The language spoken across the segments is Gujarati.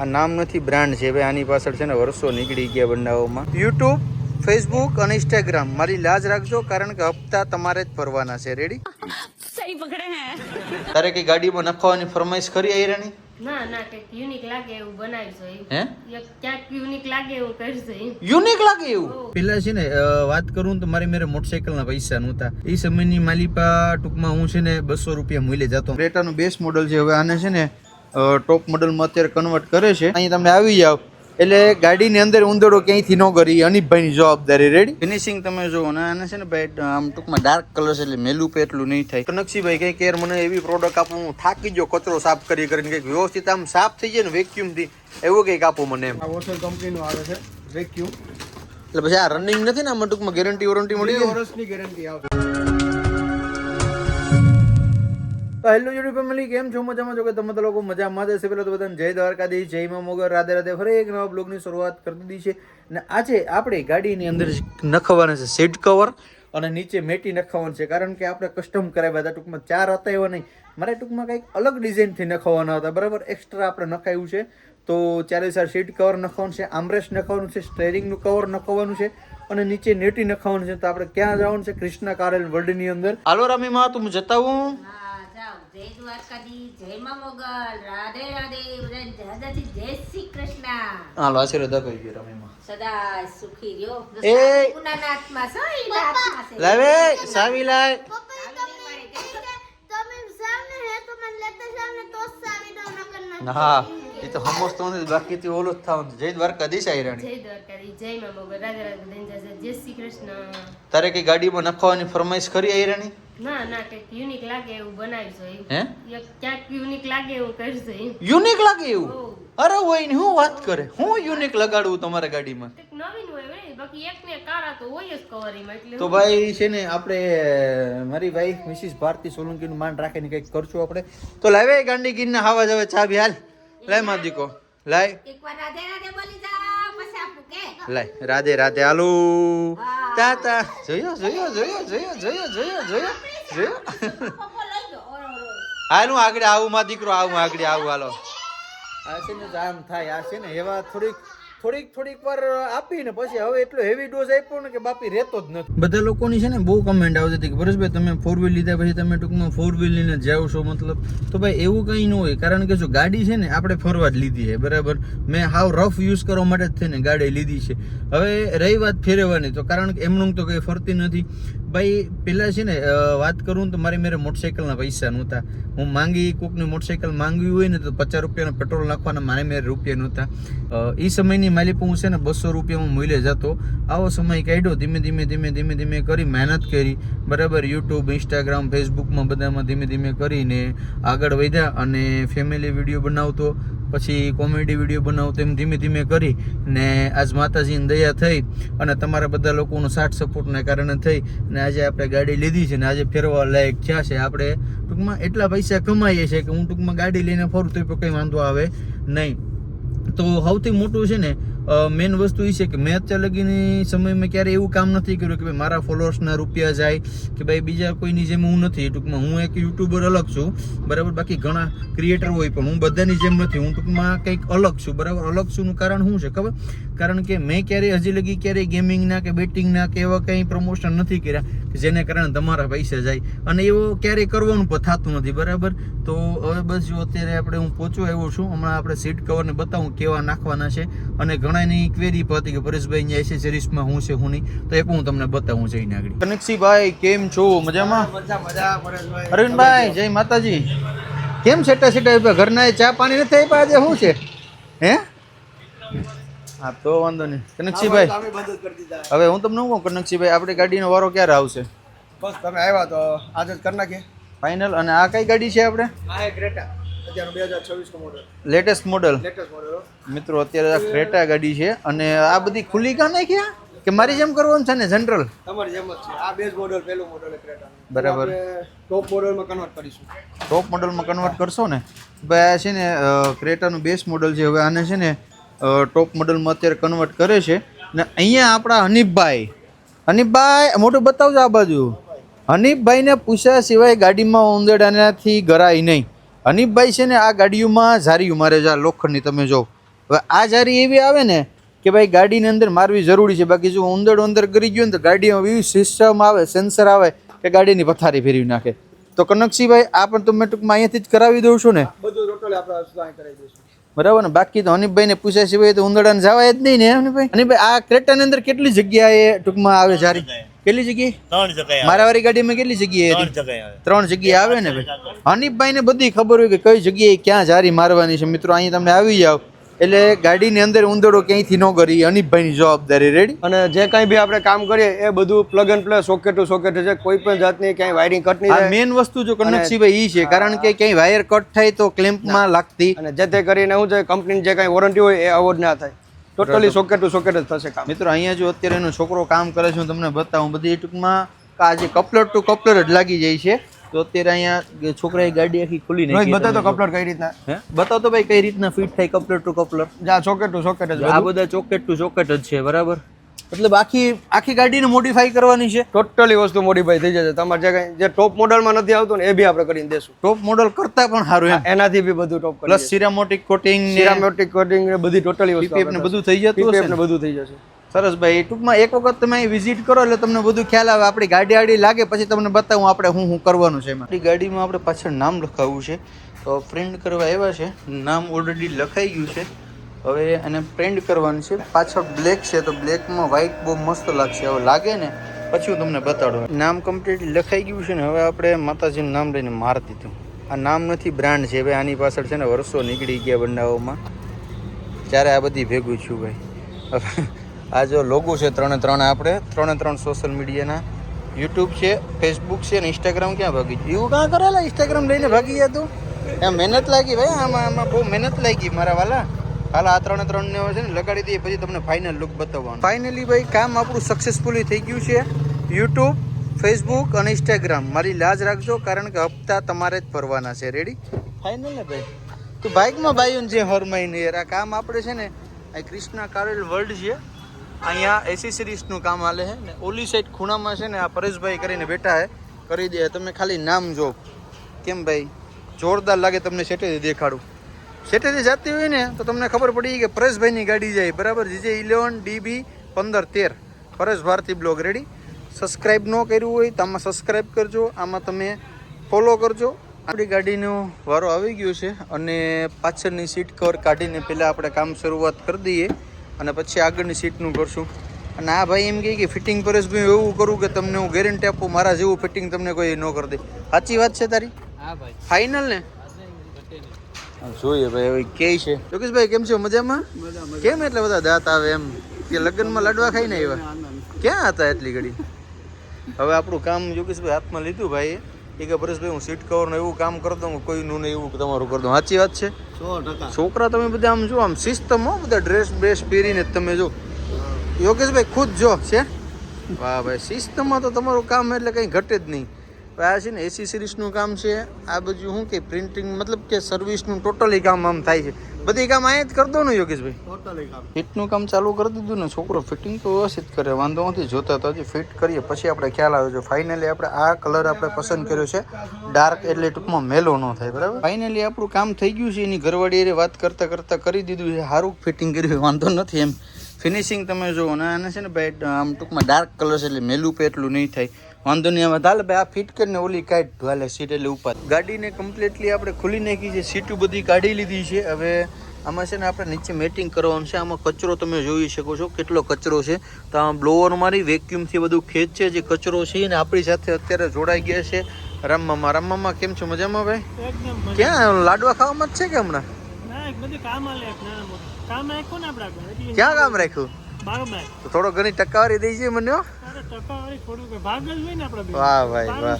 આ નામ નથી, બ્રાન્ડ છે ભાઈ. આની પાછળ છે ને વર્ષો નીકળી ગયા બનાવવામાં. યુટ્યુબ, ફેસબુક અને ઇન્સ્ટાગ્રામ મારી લાજ રાખજો, કારણ કે હપ્તા તમારે જ ભરવાના છે. રેડી? સહી પકડે હે. તારે કઈ ગાડીમાં નખાવાની ફરમાઈશ કરી આયરાની? ના ના, કંઈક યુનિક લાગે એવું બનાવીશું. હે? ક્યાંક યુનિક લાગે એવું કરીશું. યુનિક લાગે એવું? પેલા છે ને વાત કરું તો મારી મેરે મોટરસાઇકલ ના પૈસા નહોતા. એ સમયની માલિપા ટૂંકમાં હું છે ને 200 રૂપિયા મૂલ્ય જતો. ક્રેટાનું બેસ્ટ મોડલ છે. હવે આને છે ને ટોપ મોડલમાં અત્યારે કન્વર્ટ કરે છે. અહીં તમે આવી જાવ એટલે ગાડીની અંદર ઉંદરડો ક્યાંયથી ન કરી, અનિપભાઈની જવાબદારી. રેડી? ફિનિશિંગ તમે જુઓ ને, આને છે ને ભાઈ આમ ટૂંકમાં ડાર્ક કલર છે એટલે મેલું પે એટલું નહીં થાય. કનકસીભાઈ કંઈક યાર મને એવી પ્રોડક્ટ આપો, હું થાકી ગયો કચરો સાફ કરી કરીને, કંઈક વ્યવસ્થિત આમ સાફ થઈ જાય ને વેક્યુમ થી, એવું કંઈક આપો મને એમ. આ વોટર કંપનીનું આવે છે વેક્યુમ. એટલે પછી આ રનિંગ નથી ને, આમાં ટૂંકમાં ગેરંટી વોરંટી મળી જાય? 2 વર્ષની ગેરંટી આવશે. તો હેલો યુટ્યુબ ફેમિલી, કેમ છો? મજામાં છો કે તમે તો લોકો મજામાં જ હશે? પહેલાં તો બધાને જય દ્વારકાધીશ, જય મા મોગલ, રાધે રાધે. ફરી એક નવા બ્લોગની શરૂઆત કરી દીધી છે. અને આજે આપણે ગાડીની અંદર નખવાના છે સીટ કવર અને નીચે મેટી નખવાનું છે, કારણ કે આપણે કસ્ટમ કરાવ્યા હતા. ટૂંકમાં 4 હતા એવા નહીં, મારે ટૂંકમાં કંઈક અલગ ડિઝાઇનથી નખવાના હતા. બરાબર? એક્સ્ટ્રા આપણે નખાયું છે. તો 4 સીટ કવર નખવાનું છે, આમરેસ્ટ નખવાનું છે, સ્ટેરિંગનું કવર નખવાનું છે અને નીચે નેટી નખવાનું છે. તો આપણે ક્યાં જવાનું છે? કૃષ્ણા કારેલ વર્લ્ડની અંદર. હાલો રામીમાં, તું જતા હું. જય દ્વારકાધીશ, જય મા મોગલ, રાધે રાધે, દાદાજી જય શ્રી કૃષ્ણ. હાલો આશીર્વાદ આપી ગયો રામીમાં. સદા સુખી રહ્યો. એ ગુનાનાથમાં છો, ઈનાથમાં છે. લાવે સાવી લાય. હા, એ તો સમજતો નથી, બાકી તો ઓલો જ થવાનું. જય દ્વારકાધીશ આયરાણી. જય દ્વારકાધીશ, જય મા મોગલ, રાધે રાધે, જય શ્રી કૃષ્ણ. તારે કઈ ગાડીમાં નખવાની ફરમાઈશ કરી આયરાણી? ના ના, કંઈક યુનિક લાગે એવું બનાવીશું. હે? ક્યાંક યુનિક લાગે એવું કરીશું. યુનિક લાગે એવું? અરે હોય ને, હું વાત કરે, હું યુનિક લગાડવું તમારા ગાડીમાં? કંઈક નવીન હોય ને, બાકી એક ને કારા તો હોય જ કવરીમાં. એટલે તો ભાઈ છે ને, આપણે મારી વાઈફ મિસિસ ભારતી સોલંકી નું માન રાખીને કંઈક કરશું આપણે. તો લાવે ગાંડી ગીરના હાવા જવે ચાબી હાલ. લાય માદીકો લાય. એકવાર રાધે રાધે બોલી જા, પછી આપું કે લાય રાધે રાધે હાલો. તાતા જોયો જોયો જોયો જોયો જોયો જોયો જોયો જોયો. પપ્પો લઈ ગયો. હાલ હું આગળ આવું, માં દીકરો આવું, આગળ આવું. હાલો. આ છે ને આમ થાય, આ છે ને એવા થોડીક વાર આપીને પછી હવે એટલો હેવી ડોઝ આપ્યો ને કે બાપી રહેતો જ નથી. બધા લોકોની છે ને બહુ કમેન્ટ આવતી હતી કે પરેશભાઈ તમે 4 વ્હીલ લીધા પછી તમે ટૂંકમાં 4 વ્હીલ લઈને જાવ છો, મતલબ. તો ભાઈ એવું કંઈ ન હોય, કારણ કે જો ગાડી છે ને આપણે ફરવા જ લીધી છે. બરાબર? મેં હાવ રફ યુઝ કરવા માટે જ થઈને ગાડી લીધી છે. હવે રહી વાત ફેરવવાની, તો કારણ કે એમનું તો કંઈ ફરતી નથી ભાઈ. પેલા છે ને વાત કરું તો મારી મેરે મોટરસાઇકલના પૈસા નહોતા. હું માંગી કોકની મોટરસાઇકલ માંગવી હોય ને તો 50 રૂપિયાનો પેટ્રોલ નાખવાના મારે મેરે રૂપિયા નહોતા. એ સમયની માલિક હું છે ને 200 રૂપિયામાં મૂલ્ય જતો. આવો સમય કાઢ્યો, ધીમે ધીમે કરી મહેનત કરી. બરાબર? યુટ્યુબ, ઇન્સ્ટાગ્રામ, ફેસબુકમાં બધામાં ધીમે કરીને આગળ વધ્યા અને ફેમિલી વિડીયો બનાવતો, પછી કોમેડી વિડીયો બનાવતો, એમ ધીમે કરી ને આજ માતાજીની દયા થઈ અને તમારા બધા લોકોનો સાથ સપોર્ટના કારણે થઈ ને આજે આપણે ગાડી લીધી છે ને આજે ફેરવા લાયક થયા છે. આપણે ટૂંકમાં એટલા પૈસા કમાઈએ છીએ કે હું ટૂંકમાં ગાડી લઈને ફરું તો કંઈ વાંધો આવે નહીં. તો સૌથી મોટું છે ને મેઇન વસ્તુ એ છે કે મેં અત્યાર લગીની સમયમાં ક્યારે એવું કામ નથી કર્યું કે ભાઈ મારા ફોલોઅર્સના રૂપિયા જાય કે ભાઈ બીજા કોઈની જેમ હું નથી. ટૂંકમાં હું એક યુટ્યુબર અલગ છું. બરાબર? બાકી ઘણા ક્રિએટર હોય પણ હું બધાની જેમ નથી. હું ટૂંકમાં કંઈક અલગ છું. બરાબર? અલગ છુંનું કારણ શું છે ખબર? કારણ કે મેં ક્યારેય હજી લગી ક્યારેય ગેમિંગના કે બેટિંગના કે એવા કંઈ પ્રમોશન નથી કર્યા કે જેને કારણે તમારા પૈસા જાય, અને એવો ક્યારેય કરવાનું પણ થતું નથી. બરાબર? તો હવે બસ જો અત્યારે આપણે હું પહોંચવા આવ્યો છું. હમણાં આપણે સીટ કવરને બતાવું કેવા નાખવાના છે, અને ઘણાની ક્વેરી હતી કે પરેશભાઈ અહીંયા એસેસરીઝમાં હું છે હું નહીં, તો એ પણ હું તમને બતાવું જઈને આગળ. કનકસીભાઈ કેમ છો? મજામાં? મજા પરેશભાઈ. અરવિંદભાઈ જય માતાજી. કેમ સેટા ઘરના ચા પાણી નથી આપ્યા આજે? શું છે? હે? હા તો વાંધો નહીં. કનકસીભાઈ અમે બંધ જ કરી દીધા. હવે હું તમને શું કહું કનકસીભાઈ, આપણી ગાડીનો વારો ક્યારે આવશે? બસ તમે આવ્યા તો આજે જ કરી નાખીએ ફાઇનલ. અને આ કઈ ગાડી છે આપણે? આ એક ક્રેટા અત્યારે 2026 નું model, latest model. Latest model મિત્રો અત્યારે આ ક્રેટા ગાડી છે. અને આ બધી ખુલ્લી કાં નાખ્યા કે મારી જેમ કરવાનું છે ને જનરલ? તમારી જેમ જ છે. આ બેઝ મોડલ પહેલું મોડલ છે ક્રેટા. બરાબર. ટોપ મોડલમાં કન્વર્ટ કરીશું. ટોપ મોડલમાં કન્વર્ટ કરશો ને? ભાઈ આ છે ને ક્રેટાનું બેસ્ટ મોડલ છે. હવે આને છે ને ટોપ મોડલમાં અત્યારે કન્વર્ટ કરે છે. ને અહીંયા આપણા હનીફભાઈ મોટું બતાવજો આ બાજુ. હનીફભાઈને પૂછ્યા સિવાય ગાડીમાં ઉંદરડાનાથી ગરાય નહીં. હનીફભાઈ છે ને આ ગાડીઓમાં ઝારી મારે જા લોખંડની તમે જો હવે આ જારી એવી આવે ને કે ભાઈ ગાડીની અંદર મારવી જરૂરી છે, બાકી જો ઉંદર અંદર કરી ગયો ને તો ગાડીમાં એવી સિસ્ટમ આવે, સેન્સર આવે કે ગાડીની પથારી ફેરવી નાખે. તો કનકસિંહભાઈ આ પણ તમે ટૂંકમાં અહીંયાથી જ કરાવી દઉં છું ને? બધું ટોટલ આપણે અહીં કરાવી દઈશું. બરાબર ને? બાકી તો હનીફભાઈને પૂછ્યા સિવાય તો ઉંદરડાને જવાય જ નહીં ને હનીફભાઈ? હનીફભાઈ આ ક્રેટાની અંદર કેટલી જગ્યાએ ટૂંકમાં આવે જારી? કેટલી જગ્યાએ? 3 જગ્યાએ. મારા વાળી ગાડીમાં કેટલી જગ્યાએ હતી? 3 3 જગ્યાએ જગ્યાએ આવે. આવે ને ભાઈ. હનીફભાઈને બધી ખબર હોય કે કઈ જગ્યાએ ક્યાં જારી મારવાની છે. મિત્રો અહીં તમે આવી જાવ એટલે ગાડીની અંદર ઉંદરડો ક્યાંયથી ન કરી, હનીફભાઈની જવાબદારી. રેડી? અને જે કંઈ બી આપણે કામ કરીએ એ બધું plug and play, socket to socket છે. કોઈ પણ જાતની ક્યાંય વાયરિંગ કટ નહીં આ થાય. મેન વસ્તુ જો કનકસિંહભાઈ ઈ છે, કારણ કે ક્યાંય વાયર કટ થાય તો ક્લેમ્પમાં લાગતી. અને જે તે કરીને શું છે, કંપનીની જે કાંઈ વોરંટી હોય એ અવોઇડ ના થાય. ટોટલી સોકેટ ટુ સોકેટ જ થશે કામ. મિત્રો અહીંયા જો અત્યારે એનો છોકરો કામ કરે છે, હું તમને બતાવું. બધી ટૂંકમાં આ જે કપલર ટુ કપલર જ લાગી જાય છે. તો અત્યારે અહીંયા છોકરાએ ગાડી આખી ખુલી રોહિત નાખી. બતાવ તો કપલર કઈ રીતના. હે? બતાવ તો ભાઈ કઈ રીતના ફિટ થાય કપલર ટુ કપલર. જા સોકેટ ટુ સોકેટ જ આ બધા ચોકેટ ટુ ચોકેટ જ છે. બરાબર? મતલબ આખી ગાડીને મોડિફાઈ કરવાની છે. ટોટલી વસ્તુ મોડિફાઈ થઈ જશે. તમારે જે કાંઈ જે ટોપ મોડલમાં નથી આવતું ને એ બી આપણે કરીને દેશું. ટોપ મોડલ કરતા પણ સારું એમ. એનાથી બી બધું ટોપ પ્લસ સિરામોટિક કોટિંગ, સિરામેટિક કોટિંગ ને બધી ટોટલી વસ્તુ પીપીએફ ને બધું થઈ જતું હશે ને ને? બધું થઈ જશે. સરસ ભાઈ. ટૂંકમાં એક વખત તમે અહીં વિઝિટ કરો એટલે તમને બધું ખ્યાલ આવે. આપણી ગાડી આડી લાગે પછી તમને બતાવું આપણે શું કરવાનું છે એમાં. આપણી ગાડીમાં આપણે પાછળ નામ લખાવવું છે, તો પ્રિન્ટ કરવા આવ્યા છે. નામ ઓલરેડી લખાઈ ગયું છે, હવે એને પ્રિન્ટ કરવાનું છે. પાછળ બ્લેક છે તો બ્લેકમાં વ્હાઇટ બહુ મસ્ત લાગશે. હવે લાગે ને પછી હું તમને બતાડું. નામ કમ્પ્લીટ લખાઈ ગયું છે ને હવે આપણે માતાજીનું નામ લઈને મારી દીધું. આ નામ નથી, બ્રાન્ડ છે ભાઈ. આની પાછળ છે ને વર્ષો નીકળી ગયા બનાવવામાં, ત્યારે આ બધી ભેગું છું ભાઈ. આ જો લોગો છે 3 આપણે 3 સોશિયલ મીડિયાના, યુટ્યુબ છે, ફેસબુક છે ને ઇન્સ્ટાગ્રામ. ક્યાં ભાગી ગયું? એવું કાં કરેલા? ઇન્સ્ટાગ્રામ લઈને ભાગી ગયા તું? એમ મહેનત લાગી ભાઈ, આમાં બહુ મહેનત લાગી મારા વાલા. હાલ આ 3 ને છે ને લગાડી દઈએ પછી તમને ફાઇનલ લુક બતાવવાનું. ફાઇનલી ભાઈ કામ આપણું સક્સેસફુલી થઈ ગયું છે. યુટ્યુબ, ફેસબુક અને ઇન્સ્ટાગ્રામ મારી લાજ રાખજો, કારણ કે હપ્તા તમારે જ ભરવાના છે. રેડી? ફાઇનલ ને ભાઈ? તું બાઇકમાં બાયું જે હર મહિને યાર. આ કામ આપણે છે ને આ ક્રિષ્ના કારેલ વર્લ્ડ છે, અહીંયા એસેસરીઝનું કામ હાલે છે ને. ઓલી સાઈડ ખૂણામાં છે ને આ પરેશભાઈ કરીને બેઠા હે, કરી દે. તમે ખાલી નામ જો કેમ ભાઈ, જોરદાર લાગે. તમને સેટેથી દેખાડું. સેટેથી જતી હોય ને તો તમને ખબર પડી કે પરેશભાઈની ગાડી જાય. બરાબર? GJ 11 DB 1513 Paresh Bharti blog. Ready? Subscribe ન કર્યું હોય તો આમાં સબસ્ક્રાઈબ કરજો, આમાં તમે ફોલો કરજો. આપણી ગાડીનો વારો આવી ગયો છે અને પાછળની સીટ કવર કાઢીને પહેલાં આપણે કામ શરૂઆત કરી દઈએ અને પછી આગળની સીટનું કરશું. અને આ ભાઈ એમ કહે કે ફિટિંગ પરેશભાઈ એવું કરું કે તમને હું ગેરંટી આપું મારા જેવું ફિટિંગ તમને કોઈ ન કરી દે. સાચી વાત છે તારી? હા ભાઈ. ફાઇનલ ને? જોઈએ ભાઈ હવે કે છે. યોગેશભાઈ કેમ છો? મજામાં? કેમ એટલા બધા દાંત આવે એમ કે લગ્નમાં લાડવા ખાઈને આવ્યા? ક્યાં હતા એટલી ઘડી? હવે આપણું કામ યોગેશભાઈ હાથમાં લીધું ભાઈ. એ કે પરેશભાઈ હું સીટ કવરનું એવું કામ કરી દઉં, કોઈનું નહીં એવું તમારું કરી દઉં. સાચી વાત છે? 100%. છોકરા તમે બધા આમ જો આમ સિસ્ટમ હો, બધા ડ્રેસ પહેરીને તમે જો. યોગેશભાઈ ખુદ જો છે. વાહ ભાઈ, સિસ્ટમમાં તો તમારું કામ એટલે કંઈ ઘટે જ નહીં. આ છે ને એસી સિરીઝનું કામ છે. આ બધું શું કે પ્રિન્ટિંગ મતલબ કે સર્વિસનું ટોટલી કામ આમ થાય છે. બધી કામ અહીંયા જ કરી દો ને યોગેશભાઈ? ટોટલી કામ. ફિટનું કામ ચાલુ કરી દીધું ને. છોકરો ફિટિંગ તો વ્યવસ્થિત કરે, વાંધો નથી. જોતા તો હજી ફિટ કરીએ પછી આપણે ખ્યાલ આવે છે. ફાઇનલી આપણે આ કલર આપણે પસંદ કર્યો છે, ડાર્ક એટલે ટૂંકમાં મેલો ન થાય. બરાબર? ફાઇનલી આપણું કામ થઈ ગયું છે. એની ઘરવાળી વાત કરતાં કરતાં કરી દીધું છે. સારું ફિટિંગ કર્યું, વાંધો નથી એમ. ફિનિશિંગ તમે જુઓ ને, આને છે ને ભાઈ આમ ટૂંકમાં ડાર્ક કલર છે એટલે મેલું પે એટલું નહીં થાય. વાંધો નહીં. આમાં હાલ ભાઈ આ ફિટ કરીને ઓલી કાઢ હાલે સીટ એટલે ઉપર. ગાડીને કમ્પ્લીટલી આપણે ખુલી નાખી છે, સીટું બધી કાઢી લીધી છે. હવે આમાં છે ને આપણે નીચે મેટિંગ કરવાનું છે. આમાં કચરો તમે જોઈ શકો છો કેટલો કચરો છે. તો આમાં બ્લોવર મારી વેક્યુમથી બધું ખેંચ છે જે કચરો છે. ને આપણી સાથે અત્યારે જોડાઈ ગયા છે રામમામા. રામમામા કેમ છો? મજામાં ભાઈ? ક્યાં લાડવા ખાવામાં જ છે કે હમણાં? ક્યાં કામ રાખ્યું? તો થોડો ઘણી ટકાવારી દઈ છે મને. વાહ ભાઈ વાહ.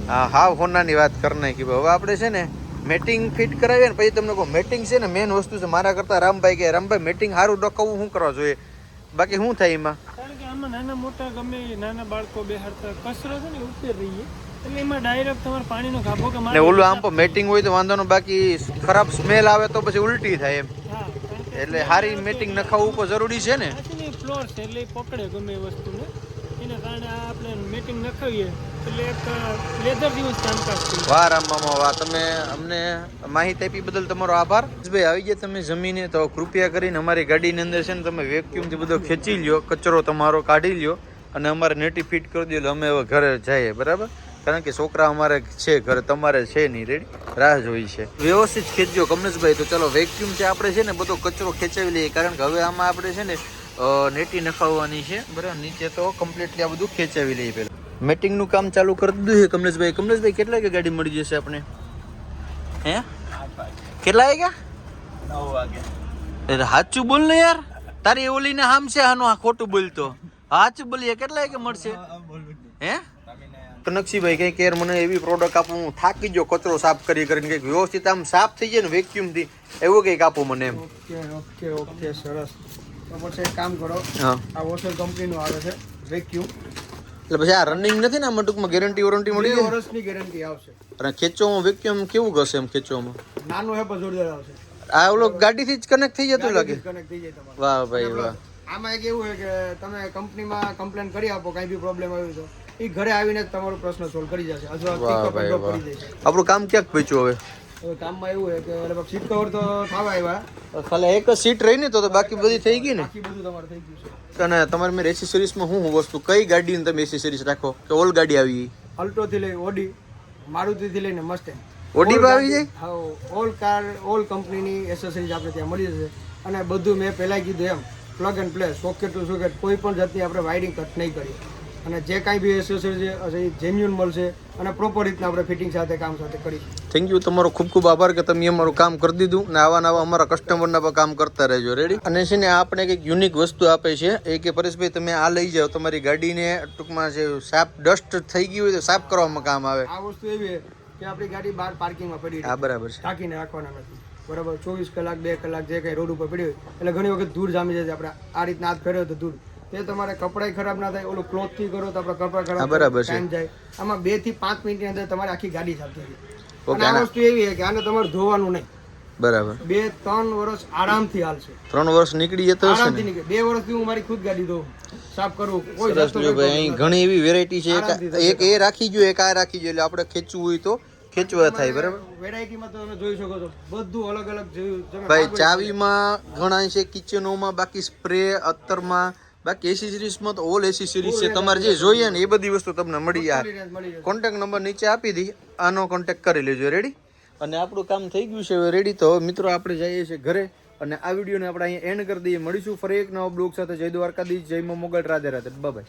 હા હા, હોનાની વાત કરી નાખી. હવે આપણે છે ને મેટિંગ ફિટ કરાવીએ ને પછી તમને કહું. મેટિંગ છે ને મેન વસ્તુ છે. મારા કરતા રામભાઈ કે રામભાઈ મેટિંગ સારું ડકાવવું શું કરવા જોઈએ? બાકી શું થાય એમાં? કારણ કે આમાં નાના મોટા ગમે નાના બાળકો બેહાડતા કચરો છે ને ઉપર રહીએ એટલે એમાં ડાયરેક્ટ તમારે પાણીનો ગાભો કે ને ઓલું આમ પણ મેટિંગ હોય તો વાંધો ન, બાકી ખરાબ સ્મેલ આવે તો પછી ઉલટી થાય એમ. એટલે સારી મેટિંગ નખાવવું પણ જરૂરી છે ને. ફ્લોર છે એટલે પકડે ગમે વસ્તુને. ને કારણે આ આપણે મેટિંગ નખાવીએ એટલે એક લેધર જેવું જ કામકાજ થયું. વાહ રામ મામા વાહ, તમે અમને માહિતી આપી બદલ તમારો આભાર. ભાઈ આવી ગયા તમે જમીને, તો કૃપયા કરીને અમારી ગાડીની અંદર છે ને તમે વેક્યુમથી બધો ખેંચી લ્યો, કચરો તમારો કાઢી લ્યો અને અમારે નેટી ફિટ કરી દો એટલે અમે હવે ઘરે જઈએ, બરાબર? કારણ કે છોકરા અમારે છે ઘરે, તમારે છે નહીં, રેડી? રાહ જોઈ છે. વ્યવસ્થિત ખેંચજો કમલેશભાઈ. તો ચાલો વેક્યુમથી આપણે છે ને બધો કચરો ખેંચાવી લઈએ, કારણ કે હવે આમાં આપણે છે ને નેટી નખાવવાની છે, બરાબર? નીચે તો કમ્પ્લીટલી આ બધું ખેંચાવી લઈએ. પહેલાં મેટિંગનું કામ ચાલુ કરી દીધું છે કમલેશભાઈ. કમલેશભાઈ કેટલા કે ગાડી મળી જશે આપણે? હે કેટલા વાગ્યા? 9 વાગે. સાચું બોલ ને યાર, તારી ઓલીને હામ છે આનો, આ ખોટું બોલતો. સાચું બોલીએ કેટલા વાગે મળશે? હે કનકસીભાઈ કઈ કેર મને એવી પ્રોડક્ટ આપો, હું થાકી ગયો કચરો સાફ કરી કરીને, કંઈક વ્યવસ્થિત આમ સાફ થઈ જાય ને વેક્યુમથી, એવું કંઈક આપો મને એમ. ઓકે સરસ. તો પછી એક કામ કરો, હા આ વોશર કંપનીનું આવે છે વેક્યુમ. એટલે પછી આ રનિંગ નથી ને આમાં, ટૂંકમાં ગેરંટી વોરંટી મળી 2 જાય? વર્ષની ગેરંટી આવશે. અને ખેંચવામાં વેક્યુમ કેવું કરશે એમ ખેંચવામાં? નાનું હે પણ જોરદાર આવશે. આ ઓલો ગાડીથી જ કનેક્ટ થઈ જતું લાગે. કનેક્ટ થઈ જાય તમારે. વાહ ભાઈ વાહ. આમાં એક એવું છે કે તમે કંપનીમાં કમ્પ્લેન કરી આપો, કાંઈ બી પ્રોબ્લેમ આવ્યો તો એ ઘરે આવીને જ તમારો પ્રશ્ન સોલ્વ કરી જશે, અથવા પિકઅપ એન્ડ ડ્રોપ કરી દેશે. આપણું કામ ક્યાંક પહોંચ્યું હવે? હવે કામમાં એવું છે કે લગભગ સીટ કવર તો થવા આવ્યા, ખાલી એક જ સીટ રહી ને, તો બાકી બધી થઈ ગઈ ને? બાકી બધું તમારે થઈ ગયું છે. અને તમારે મેં એસેસરીઝમાં શું વસ્તુ, કઈ ગાડીની તમે એસેસરીઝ રાખો કે ઓલ ગાડી આવી? અલ્ટોથી લઈ ઓડી, મારુતિથી લઈને મસ્ટેંગ, ઓડી માં આવી જાય? હા, ઓલ કાર ઓલ કંપનીની એસેસરીઝ આપણે ત્યાં મળી જશે. અને બધું મેં પહેલાં કીધું એમ plug and play, socket to socket, કોઈ પણ જાતની આપણે વાયરિંગ કટ નહીં કરીએ. અને જે કાંઈ બી એસેસરી છે એ જેન્યુઅન મળશે અને પ્રોપર રીતના આપણે ફિટિંગ સાથે કામ સાથે કરીશું. થેન્ક યુ, તમારો ખૂબ ખૂબ આભાર કે તમે અમારું કામ કરી દીધું ને આવા નવા અમારા કસ્ટમરના પર કામ કરતા રહેજો, રેડી? અને છે ને આપણે કંઈક યુનિક વસ્તુ આપે છે એ કે પરેશભાઈ તમે આ લઈ જાઓ, તમારી ગાડીને ટૂંકમાં જે સાફ ડસ્ટ થઈ ગયું હોય તો સાફ કરવામાં કામ આવે. આ વસ્તુ એવી છે કે આપણી ગાડી બહાર પાર્કિંગમાં પડી હા બરાબર છે, ટાંકીને રાખવાના નથી, બરાબર? 24 કલાક 2 કલાક જે કંઈ રોડ ઉપર પડી હોય એટલે ઘણી વખત ધૂળ જામી જાય છે. આપણે આ રીતના હાથ ફેરવ્યો તો ધૂળ, તે તમારે કપડાય ખરાબ ના થાય, ઓલું ક્લોથ થી કરો તો આપણા કપડા ખરાબ બરાબર છે. ટાઈમ જાય. આમાં 2 થી 5 મિનિટની અંદર તમારી આખી ગાડી સાફ થઈ જાય. અને આ વસ્તુ એવી છે કે આને તમારે ધોવાનું નહીં, બરાબર? 2-3 વર્ષ આરામથી હાલશે. 3 વર્ષ નીકળી જતો હશે આરામથી ને? નીકળે. 2 વર્ષથી હું મારી ખુદ ગાડી ધોઉં, સાફ કરું, કોઈ સરસ જાતનો લ્યો ભાઈ. અહીં ઘણી એવી વેરાયટી છે, આરામથી એક એ રાખી જો, એક આ રાખી જો, એટલે આપણે ખેંચવું હોય તો ખેંચવા થાય, બરાબર? વેરાયટીમાં તો તમે જોઈ શકો છો બધું અલગ અલગ જેવું તમે ભાઈ ચાવીમાં ઘણા છે, કિચનોમાં, બાકી સ્પ્રે અત્તરમાં, બાકી એસેસરીઝમાં તો ઓલ એસેસરીઝ છે. તમારે જે જોઈએ ને એ બધી વસ્તુ તમને મળી જાય. મળી જશે. કોન્ટેક્ટ નંબર નીચે આપી દી, આનો કોન્ટેક્ટ કરી લેજો, રેડી? અને આપણું કામ થઈ ગયું છે હવે રેડી. તો મિત્રો આપણે જઈએ છીએ ઘરે અને આ વિડીયોને આપણે અહીંયા એન્ડ કરી દઈએ. મળીશું ફરી એક નવા બ્લોગ સાથે. જય દ્વારકાધીશ, જય મા મોગલ, રાધે રાધે, બાય.